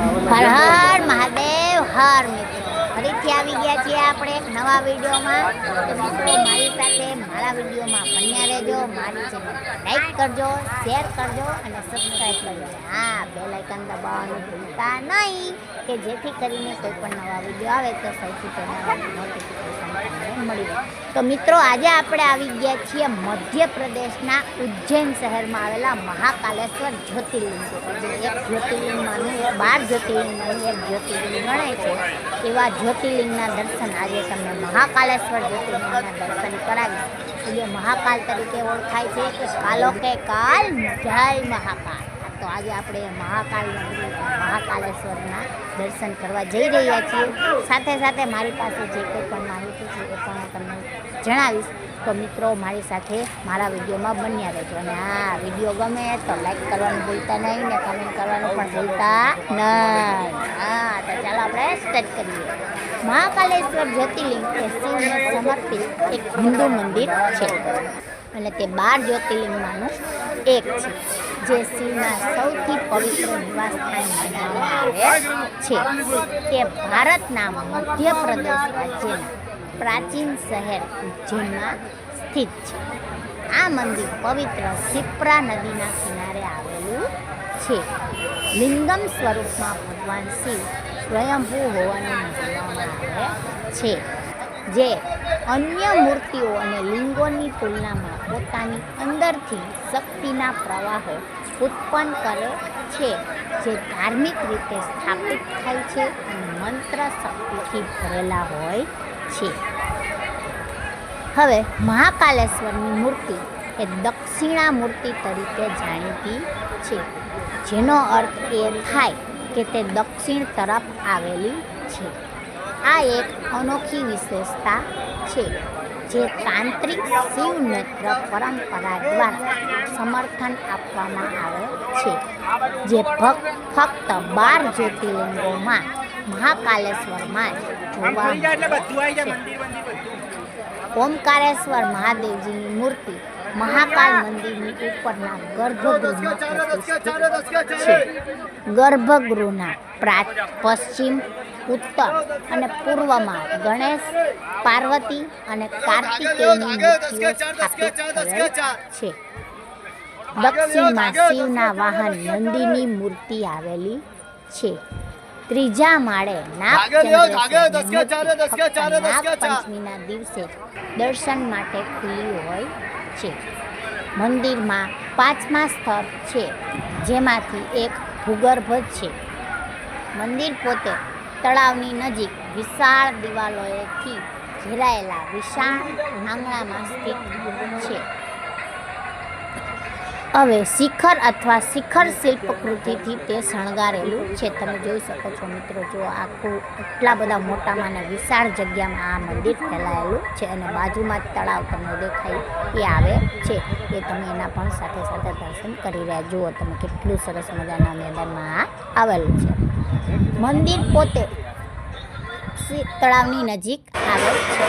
હર હર મહાદેવ હર મિત્રો ફરીથી આવી ગયા છીએ આપણે એક નવા વિડીયોમાં. તો મિત્રો મારી સાથે મારા વિડીયોમાં બન્યા રહેજો. મારી ચેનલ લાઈક કરજો, શેર કરજો અને સબસ્ક્રાઈબ કરજો. હા, બેલ આઇકન દબાવવાનું ભૂલતા નહીં કે જેથી કરીને કોઈ પણ નવા વિડીયો આવે તો સૌથી પહેલાં નોટિફિકેશન તમને મળી રહે. તો મિત્રો આજે આપણે આવી ગયા છીએ મધ્યપ્રદેશના ઉજ્જૈન શહેરમાં આવેલા મહાકાલેશ્વર જ્યોતિર્લિંગ. એક જ્યોતિર્લિંગમાંનું 12 જ્યોતિર્લિંગમાંનું એક જ્યોતિર્લિંગ ગણાય છે. એવા જ્યોતિર્લિંગના દર્શન આજે તમને મહાકાલેશ્વર જ્યોતિર્લિંગના દર્શન કરાવીશ. જે મહાકાલ તરીકે ઓળખાય છે કે કાલો કે કાલ જય મહાકાલ. તો આજે આપણે મહાકાલ નગરી મહાકાલેશ્વરના દર્શન કરવા જઈ રહ્યા છીએ. સાથે સાથે મારી પાસે જે કોઈ પણ માહિતી છે એ પણ હું તમને જણાવીશ. તો મિત્રો મારી સાથે મારા વિડીયોમાં બન્યા રહેજો. અને આ વિડીયો ગમે તો લાઈક કરવાનું ભૂલતા નહીં ને કમેન્ટ કરવાનું પણ ભૂલતા નહીં. હા, તો ચાલો આપણે સ્ટાર્ટ કરીએ. મહાકાલેશ્વર જ્યોતિર્લિંગ એ શિવને સમર્પિત એક હિન્દુ મંદિર છે અને તે 12 જ્યોતિર્લિંગમાંનું એક છે, જે શિવના સૌથી પવિત્ર નિવાસ સ્થાન માનવામાં આવે છે. તે ભારતના મધ્યપ્રદેશ રાજ્યના પ્રાચીન શહેર ઉજ્જૈનમાં સ્થિત છે. આ મંદિર પવિત્ર શિપ્રા નદીના કિનારે આવેલું છે. લિંગમ સ્વરૂપમાં ભગવાન શિવ સ્વયંભૂ હોવાનું માનવામાં આવે છે, જે અન્ય મૂર્તિઓ અને લિંગોની તુલનામાં પોતાની અંદરથી શક્તિના પ્રવાહો ઉત્પન્ન કરે છે, જે ધાર્મિક રીતે સ્થાપિત થાય છે અને મંત્ર શક્તિથી ભરેલા હોય છે. હવે મહાકાલેશ્વરની મૂર્તિ એ દક્ષિણા મૂર્તિ તરીકે જાણીતી છે, જેનો અર્થ એ થાય કે તે દક્ષિણ તરફ આવેલી છે. આ એક અનોખી વિશેષતા છે, જે તાંત્રિક શિવ નેત્ર પરંપરા દ્વારા સમર્થન આપવામાં આવે છે, જે ફક્ત 12 જ્યોતિર્લિંગોમાં મહાકાલેશ્વરમાં જોવા મળે છે. ઓમકારેશ્વર મહાદેવજીની મૂર્તિ મહાકાલ મંદિરની ઉપરના ગર્ભગૃહમાં પ્રતિષ્ઠિત છે. ગર્ભગૃહના પશ્ચિમ, ઉત્તર અને પૂર્વમાં ગણેશ, પાર્વતી અને કાર્તિકેયની મૂર્તિઓ સ્થાપિત થયેલ છે. દક્ષિણમાં શિવના વાહન નંદીની મૂર્તિ આવેલી છે. ત્રીજા માળે નાગપંચમીના દિવસે દર્શન માટે ખુલ્લી હોય છે. મંદિરમાં 5મા સ્તર છે, જેમાંથી એક ભૂગર્ભ છે. મંદિર પોતે તળાવની નજીક વિશાળ દિવાલોથી ઘેરાયેલા વિશાળ આંગણામાં સ્થિત છે. હવે શિખર અથવા શિખર શિલ્પકૃતિથી તે શણગારેલું છે. તમે જોઈ શકો છો મિત્રો, જો આખું એટલા બધા મોટામાં અને વિશાળ જગ્યામાં આ મંદિર ફેલાયેલું છે અને બાજુમાં જ તળાવ તમને દેખાય એ આવે છે. એ તમે એના પણ સાથે સાથે દર્શન કરી રહ્યા જુઓ તમે કેટલું સરસ મજાના મેદાનમાં આવેલું છે. મંદિર પોતે તળાવની નજીક આવેલ છે.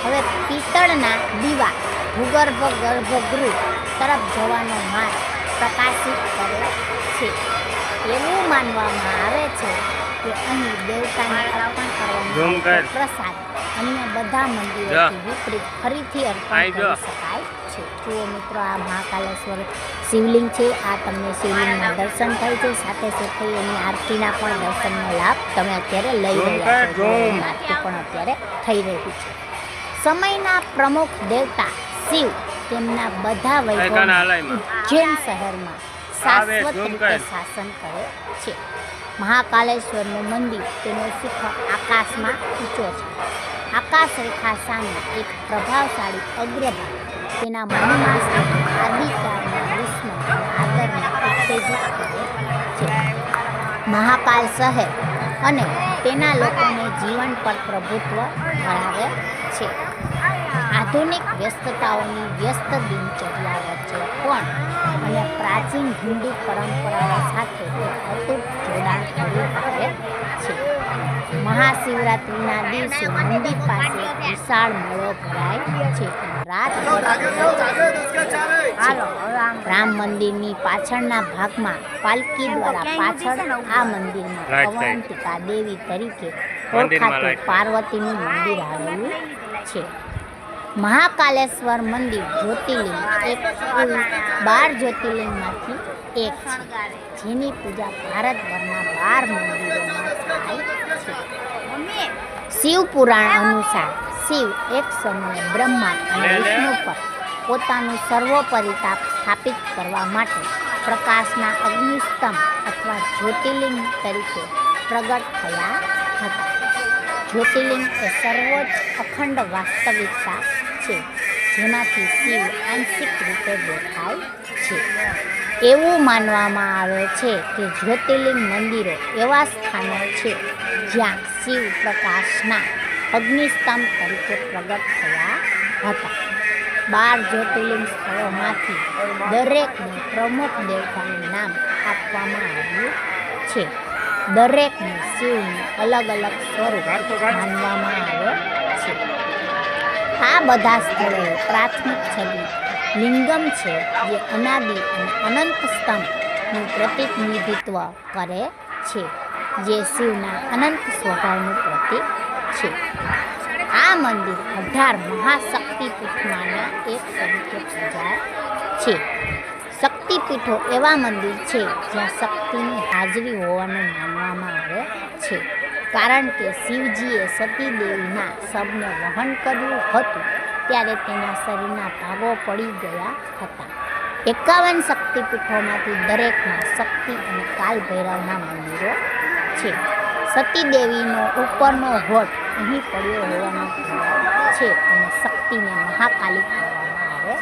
હવે પિત્તળના દીવા ભૂગર્ભ ગર્ભગૃહ તરફ જવાનો માર્ગ પ્રકાશિત કરે છે. એવું માનવામાં આવે છે કે અહીં દેવતાને અર્પણ કરવાનો પ્રસાદ અન્ય બધા મંદિરોથી વિપરીત ફરીથી અર્પણ કરી શકાય છે. જુઓ મિત્રો, આ મહાકાલેશ્વર શિવલિંગ છે. આ તમને શિવલિંગના દર્શન થાય છે, સાથે સાથે એની આરતીના પણ દર્શનનો લાભ તમે અત્યારે લઈ રહ્યા છો. આરતી પણ અત્યારે થઈ રહી છે. સમયના પ્રમુખ દેવતા શિવ તેમના બધા વૈભવમાં ઉજ્જૈન શહેરમાં શાશ્વત રીતે શાસન કરે છે. મહાકાલેશ્વરનું મંદિર તેનો શિખર આકાશમાં ઊંચો છે. આકાશ રેખા સામે એક પ્રભાવશાળી અગ્રભાગ તેના મહિમા સાથે આદિકાળના વિસ્મય અને આદરને ઉત્તેજિત કરે છે. મહાકાલ શહેર અને તેના લોકોને જીવન પર પ્રભુત્વ ધરાવે છે. આધુનિક વ્યસ્તતાઓની વ્યસ્ત દિનચર્યા વચ્ચે પણ અને પ્રાચીન હિન્દુ પરંપરાઓ સાથે એક અતૂટ જોડાણ પૂરું પાડે છે. મહાશિવરાત્રિ નવરાત્રિના દિવસે મંદિર પાસે વિશાળ મેળો ભરાય છે. રાત રામ મંદિરની પાછળના ભાગમાં પાલકી દ્વારા પાછળ આ મંદિરમાં અવંતિકા દેવી તરીકે ઓળખાતું પાર્વતીનું મંદિર આવેલું છે. મહાકાલેશ્વર મંદિર જ્યોતિર્લિંગ એક કુલ 12 જ્યોતિર્લિંગમાંથી એક છે, જેની પૂજા ભારતભરના 12 મંદિરોમાં થાય છે. શિવ પુરાણ અનુસાર શિવ એક સમયે બ્રહ્મા અને વિષ્ણુ પર પોતાનું સર્વોપરી તાપ સ્થાપિત કરવા માટે પ્રકાશના અગ્નિસ્તંભ અથવા જ્યોતિર્લિંગ તરીકે પ્રગટ થયા હતા. જ્યોતિર્લિંગ એ સર્વોચ્ચ અખંડ વાસ્તવિકતા છે, જેનાથી શિવ આંશિક રીતે દેખાય છે. એવું માનવામાં આવે છે કે જ્યોતિર્લિંગ મંદિરો એવા સ્થાનો છે જ્યાં શિવ પ્રકાશના અગ્નિસ્તંભ તરીકે પ્રગટ થયા હતા. 12 જ્યોતિર્લિંગ સ્થળોમાંથી દરેકને પ્રમુખ દેવતાનું નામ આપવામાં આવ્યું છે. દરેકને શિવનું અલગ અલગ સ્વરૂપ માનવામાં આવે છે. આ બધા સ્થળોએ પ્રાથમિક છબી લિંગમ છે, જે અનાદિ અને અનંત સ્તંભનું પ્રતિનિધિત્વ કરે છે, જે શિવના અનંત સ્વભાવનું પ્રતીક છે. આ મંદિર 18 મહાશક્તિપીઠમાંના એક તરીકે પૂજાય છે. શક્તિપીઠો એવા મંદિર છે જ્યાં શક્તિની હાજરી હોવાનું માનવામાં આવે છે, કારણ કે શિવજીએ સતી દેવીના શબને વહન કર્યું હતું ત્યારે તેના શરીરના ભાગો પડી ગયા હતા. 51 શક્તિપીઠોમાંથી દરેકમાં શક્તિ અને કાલ ભૈરવના મંદિરો છે. સતી દેવીનો ઉપરનો હોઠ અહીં પડ્યો હોવાનું કહેવાય છે અને શક્તિને મહાકાલી કહેવામાં આવે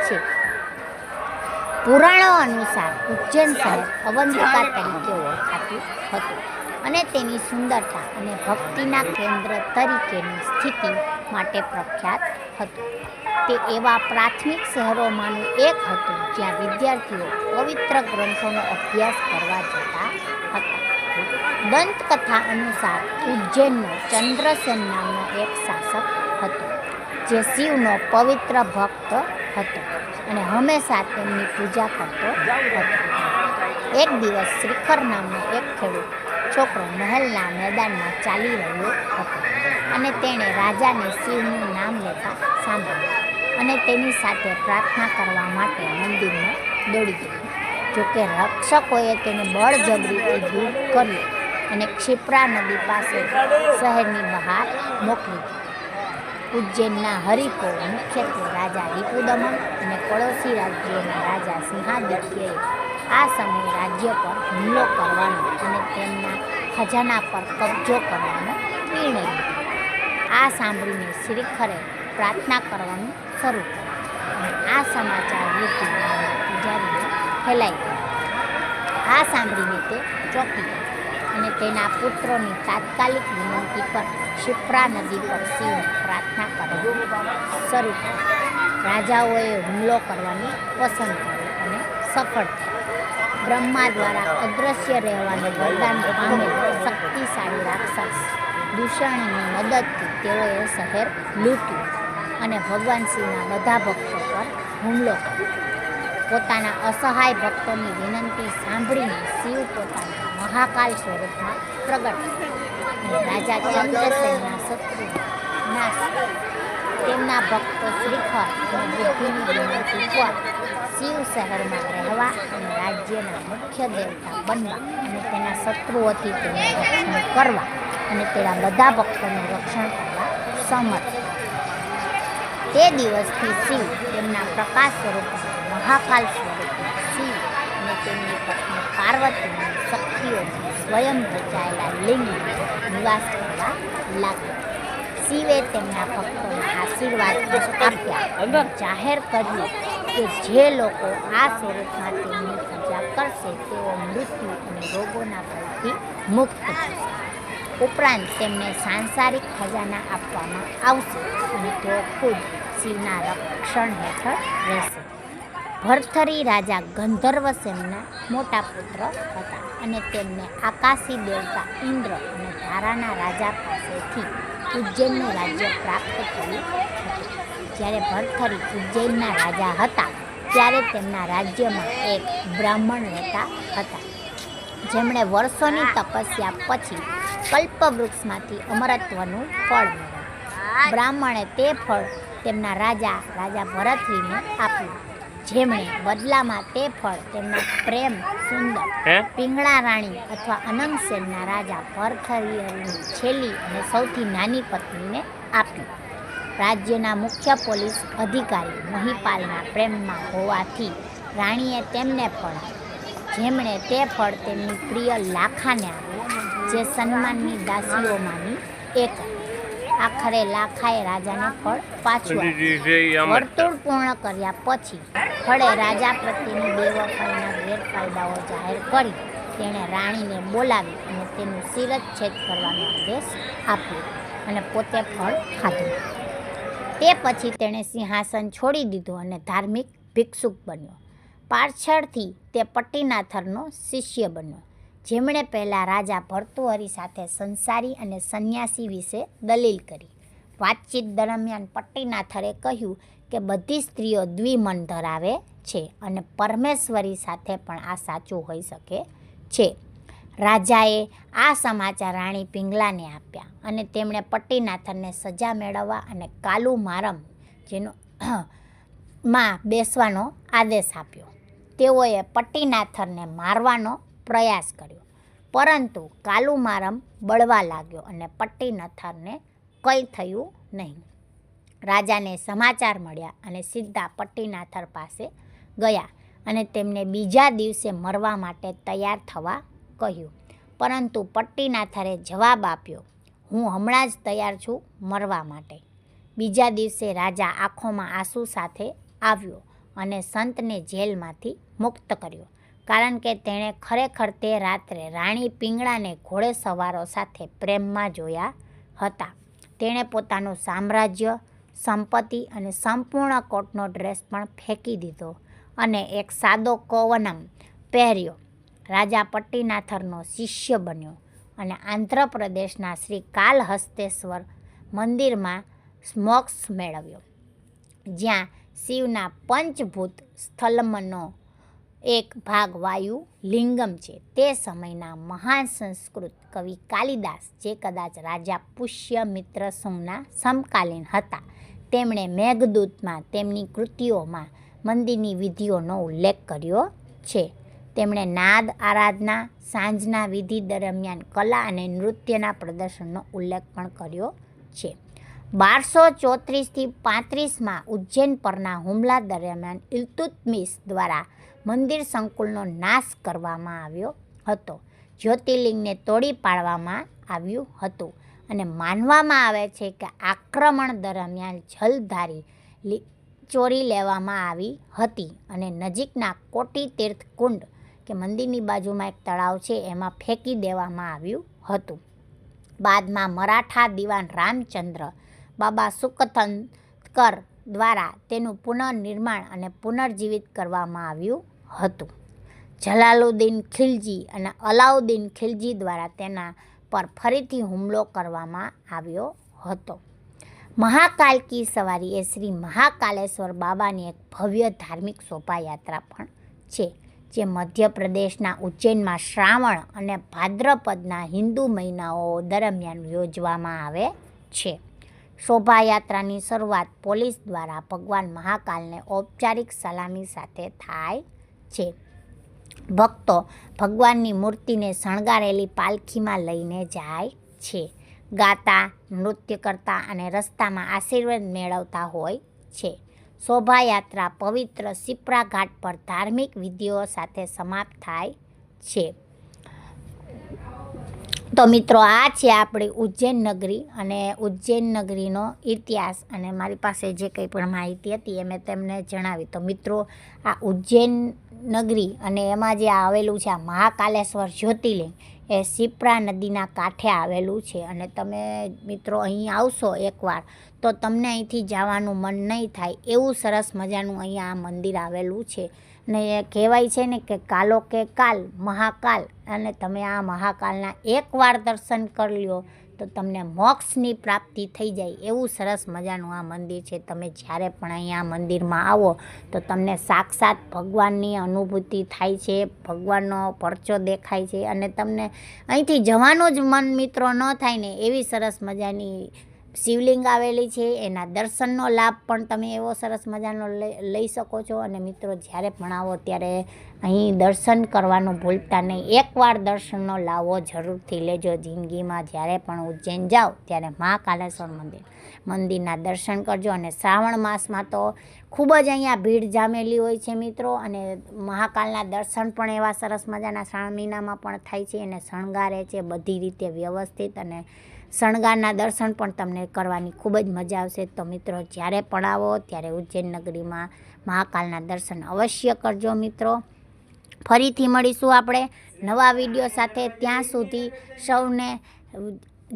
છે. પુરાણો અનુસાર ઉજ્જૈન શહેર અવંતિકા તરીકે ઓળખાતું હતું અને તેની સુંદરતા અને ભક્તિના કેન્દ્ર તરીકેની સ્થિતિ માટે પ્રખ્યાત હતું. તે એવા પ્રાથમિક શહેરોમાંનું એક હતું જ્યાં વિદ્યાર્થીઓ પવિત્ર ગ્રંથોનો અભ્યાસ કરવા જતા હતા. દંતકથા અનુસાર ઉજ્જૈનનો ચંદ્રસેન નામનો એક શાસક હતો, જે શિવનો પવિત્ર ભક્ત હતો અને હંમેશા તેમની પૂજા કરતો હતો. એક દિવસ શ્રીખર નામનો એક ખેડૂત છોકરો મહેલના મેદાનમાં ચાલી રહ્યો હતો અને તેણે રાજાને શિવનું નામ લેતા સાંભળ્યું અને તેની સાથે પ્રાર્થના કરવા માટે મંદિરમાં દોડી ગયો. જોકે રક્ષકોએ તેને બળજબરીથી દૂર કર્યો અને ક્ષિપ્રા નદી પાસે શહેરની બહાર મોકલી દીધો. ઉજ્જૈનના હરીફો મુખ્યત્વે રાજા રિપુદમન અને પડોશી રાજ્યોના રાજા સિંહાદિત્યએ આ સમયે રાજ્ય પર હુમલો કરવાનો અને તેમના ખજાના પર કબજો કરવાનો નિર્ણય લીધો. આ સાંભળીને શ્રીખરે પ્રાર્થના કરવાનું શરૂ કર્યું અને આ સમાચાર વૃદ્ધિ પૂજારીને ફેલાઈ ગયા. આ સાંભળીને તે ચોંકી ગયો અને તેના પુત્રોની તાત્કાલિક વિનંતી પર ક્ષિપ્રા નદી પર શિવને પ્રાર્થના કરવાનું શરૂ કર્યું. રાજાઓએ હુમલો કરવાની પસંદ કર્યું અને સફળ થયા. બ્રહ્મા દ્વારા અદૃશ્ય રહેવાનું વરદાન પામેલ શક્તિશાળી રાક્ષસ દૂષણની મદદથી તેઓએ શહેર લૂંટ્યું અને ભગવાન શિવના બધા ભક્તો પર હુમલો કર્યો. પોતાના અસહાય ભક્તોની વિનંતી સાંભળીને શિવ પોતાના મહાકાલ સ્વરૂપમાં પ્રગટ થયા અને રાજા ચંદ્રસેનના શત્રુનો નાશ કર્યો. તેમના ભક્તો શ્રીખર અને બુદ્ધિની વિનંતી પર શિવ શહેરમાં રહેવા અને રાજ્યના મુખ્ય દેવતા બનવા અને તેના શત્રુઓથી તેનું રક્ષણ કરવા અને તેના બધા ભક્તોનું રક્ષણ કરવા સમર્થ થયા. તે દિવસથી શિવ તેમના પ્રકાશ સ્વરૂપમાં મહાકાલ સ્વરૂપમાં શિવ અને તેમની પત્ની પાર્વતીની શક્તિઓથી સ્વયં રચાયેલા લિંગમાં નિવાસ કરવા લાગ્યા. શિવે તેમના ભક્તોને આશીર્વાદ આપ્યા અને જાહેર કર્યું કે જે લોકો આ સ્વરૂપમાં તેમની પૂજા કરશે તેઓ મૃત્યુ અને રોગોના ભયથી મુક્ત થશે. ઉપરાંત તેમને સાંસારિક ખજાના આપવામાં આવશે અને તેઓ ખુદ શિવના રક્ષણ હેઠળ રહેશે. ભરથરી રાજા ગંધર્વસેનના મોટા પુત્ર હતા અને તેમને આકાશ આકાશી દેવતા ઇન્દ્ર અને તારાના રાજા પાસેથી ઉજ્જૈનનું રાજ્ય પ્રાપ્ત થયું હતું. જ્યારે ભર્તૃહરિ ઉજ્જૈનના રાજા હતા ત્યારે તેમના રાજ્યમાં એક બ્રાહ્મણ રહેતા હતા, જેમણે વર્ષોની તપસ્યા પછી કલ્પવૃક્ષમાંથી અમરત્વનું ફળ મેળવ્યું. બ્રાહ્મણે તે ફળ તેમના રાજા ભરતરીને આપ્યું, જેમણે બદલામાં તે ફળ તેમના પ્રેમ સુંદર પિંગળા રાણી અથવા અનંગસેનના રાજા ભર્તૃહરિની છેલ્લી અને સૌથી નાની પત્નીને આપ્યું. રાજ્યના મુખ્ય પોલીસ અધિકારી મહિપાલના પ્રેમમાં હોવાથી રાણીએ તેમને ફળ આપ્યું, જેમણે તે ફળ તેમની પ્રિય લાખાને આપ્યું, જે સન્માનની દાસીઓમાંની એક હતી. આખરે લાખાએ રાજાને ફળ પાછું આપ્યું. વર્તુળ પૂર્ણ કર્યા પછી ફળે રાજા પ્રત્યેની બેવફાઈના ગેરફાયદાઓ જાહેર કરી તેણે રાણીને બોલાવી અને તેનું શિરચ્છેદ કરવાનો આદેશ આપ્યો અને પોતે ફળ ખાધું. તે પછી તેણે સિંહાસન છોડી દીધું અને ધાર્મિક ભિક્ષુક બન્યો. પાછળથી તે પટ્ટીનાથરનો શિષ્ય બન્યો, જેમણે પહેલાં રાજા ભર્તૃહરિ સાથે સંસારી અને સંન્યાસી વિશે દલીલ કરી. વાતચીત દરમિયાન પટ્ટીનાથરે કહ્યું કે બધી સ્ત્રીઓ દ્વિમન ધરાવે છે અને પરમેશ્વરી સાથે પણ આ સાચું હોઈ શકે છે. રાજાએ આ સમાચાર રાણી પિંગલાને આપ્યા અને તેમણે પટ્ટીનાથરને સજા મેળવવા અને કાલુ મારમ જેનો માં બેસવાનો આદેશ આપ્યો. તેઓએ પટ્ટીનાથરને મારવાનો પ્રયાસ કર્યો, પરંતુ કાલુ મારમ બળવા લાગ્યો અને પટ્ટીનાથરને કંઈ થયું નહીં. રાજાને સમાચાર મળ્યા અને સીધા પટ્ટીનાથર પાસે ગયા અને તેમને બીજા દિવસે મરવા માટે તૈયાર થવા કહ્યું, પરંતુ પટ્ટીનાથરે જવાબ આપ્યો, હું હમણાં જ તૈયાર છું મરવા માટે. બીજા દિવસે રાજા આંખોમાં આંસુ સાથે આવ્યો અને સંતને જેલમાંથી મુક્ત કર્યો, કારણ કે તેણે ખરેખર તે રાત્રે રાણી પિંગળાને ઘોડેસવારો સાથે પ્રેમમાં જોયા હતા. તેણે પોતાનું સામ્રાજ્ય, સંપત્તિ અને સંપૂર્ણ કોટનો ડ્રેસ પણ ફેંકી દીધો અને એક સાદો કવનમ પહેર્યો. રાજા પટ્ટીનાથરનો શિષ્ય બન્યો અને આંધ્રપ્રદેશના શ્રી કાલહસ્તેશ્વર મંદિરમાં મોક્ષ મેળવ્યો, જ્યાં શિવના પંચભૂત સ્થલમનો એક ભાગ વાયુ લિંગમ છે. તે સમયના મહાન સંસ્કૃત કવિ કાલિદાસ, જે કદાચ રાજા પુષ્યમિત્ર સુંગના સમકાલીન હતા, તેમણે મેઘદૂતમાં તેમની કૃતિઓમાં મંદિરની વિધિઓનો ઉલ્લેખ કર્યો છે. તેમણે નાદ આરાધના, સાંજના વિધિ દરમિયાન કલા અને નૃત્યના પ્રદર્શનનો ઉલ્લેખ પણ કર્યો છે. 1234-35માં ઉજ્જૈન પરના હુમલા દરમિયાન ઇલ્તુત્મિશ દ્વારા મંદિર સંકુલનો નાશ કરવામાં આવ્યો હતો. જ્યોતિર્લિંગને તોડી પાડવામાં આવ્યું હતું અને માનવામાં આવે છે કે આક્રમણ દરમિયાન જલધારી ચોરી લેવામાં આવી હતી અને નજીકના કોટી તીર્થ કુંડ કે મંદિરની બાજુમાં એક તળાવ છે એમાં ફેંકી દેવામાં આવ્યું હતું. બાદમાં મરાઠા દિવાન રામચંદ્ર બાબા સુકથનકર દ્વારા તેનું પુનર્નિર્માણ અને પુનર્જીવિત કરવામાં આવ્યું હતું. જલાલુદ્દીન ખિલજી અને અલાઉદ્દીન ખિલજી દ્વારા તેના પર ફરીથી હુમલો કરવામાં આવ્યો હતો. મહાકાલ કી સવારી એ શ્રી મહાકાલેશ્વર બાબાની એક ભવ્ય ધાર્મિક શોભાયાત્રા પણ છે, જે મધ્યપ્રદેશના ઉજ્જૈનમાં શ્રાવણ અને ભાદ્રપદના હિન્દુ મહિનાઓ દરમિયાન યોજવામાં આવે છે. શોભાયાત્રાની શરૂઆત પોલીસ દ્વારા ભગવાન મહાકાલને ઔપચારિક સલામી સાથે થાય છે. ભક્તો ભગવાનની મૂર્તિને શણગારેલી પાલખીમાં લઈને જાય છે, ગાતા, નૃત્ય કરતા અને રસ્તામાં આશીર્વાદ મેળવતા હોય છે. શોભાયાત્રા પવિત્ર શિપ્રા ઘાટ પર ધાર્મિક વિધિઓ સાથે સમાપ્ત થાય છે. તો મિત્રો, આ છે આપણી ઉજ્જૈન નગરી અને ઉજ્જૈન નગરીનો ઇતિહાસ, અને મારી પાસે જે કંઈ પણ માહિતી હતી એ મેં તેમને જણાવી. તો મિત્રો, આ ઉજ્જૈન નગરી અને એમાં જે આવેલું છે આ મહાકાલેશ્વર જ્યોતિર્લિંગ એ શિપ્રા નદીના કાંઠે આવેલું છે. અને તમે મિત્રો અહીં આવશો એકવાર તો તમને અહીંથી જવાનું મન નહીં થાય એવું સરસ મજાનું અહીંયા આ મંદિર આવેલું છે. ને એ કહેવાય છે ને કે કાલો કે કાલ મહાકાલ, અને તમે આ મહાકાલના એકવાર દર્શન કરી લ્યો તો તમને મોક્ષની પ્રાપ્તિ થઈ જાય એવું સરસ મજાનું આ મંદિર છે. તમે જ્યારે પણ અહીંયા મંદિરમાં આવો તો તમને સાક્ષાત ભગવાનની અનુભૂતિ થાય છે, ભગવાનનો પરચો દેખાય છે, અને તમને અહીંથી જવાનું જ મન મિત્રો ન થાય ને એવી સરસ મજાની શિવલિંગ આવેલી છે. એના દર્શનનો લાભ પણ તમે એવો સરસ મજાનો લઈ શકો છો. અને મિત્રો જ્યારે પણ આવો ત્યારે અહીં દર્શન કરવાનું ભૂલતા નહીં. એકવાર દર્શનનો લાવો જરૂરથી લેજો જિંદગીમાં. જ્યારે પણ ઉજ્જૈન જાઓ ત્યારે મહાકાલેશ્વર મંદિરના દર્શન કરજો. અને શ્રાવણ માસમાં તો ખૂબ જ અહીંયા ભીડ જામેલી હોય છે મિત્રો, અને મહાકાલના દર્શન પણ એવા સરસ મજાના શ્રાવણ મહિનામાં પણ થાય છે, અને શણગારે છે બધી રીતે વ્યવસ્થિત, અને શણગારના દર્શન પણ તમને કરવાની ખૂબ જ મજા આવશે. તો મિત્રો જ્યારે પણ આવો ત્યારે ઉજ્જૈન નગરીમાં મહાકાલના દર્શન અવશ્ય કરજો મિત્રો. ફરીથી મળીશું આપણે નવા વિડીયો સાથે. ત્યાં સુધી સૌને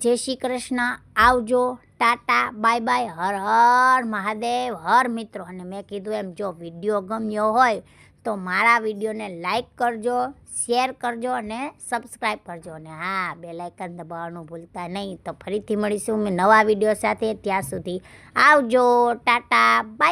જય શ્રી કૃષ્ણ, આવજો, ટાટા, બાય બાય, હર હર મહાદેવ, હર મિત્રો. અને મેં કીધું એમ જો વિડીયો ગમ્યો હોય તો મારા વિડીયોને લાઈક કરજો, શેર કરજો અને સબસ્ક્રાઈબ કરજો. અને હા, બેલ આઇકન દબાવવાનું ભૂલતા નહીં. તો ફરીથી મળીશું નવા વિડીયો સાથે. ત્યાં સુધી આવજો, ટાટા, બાય.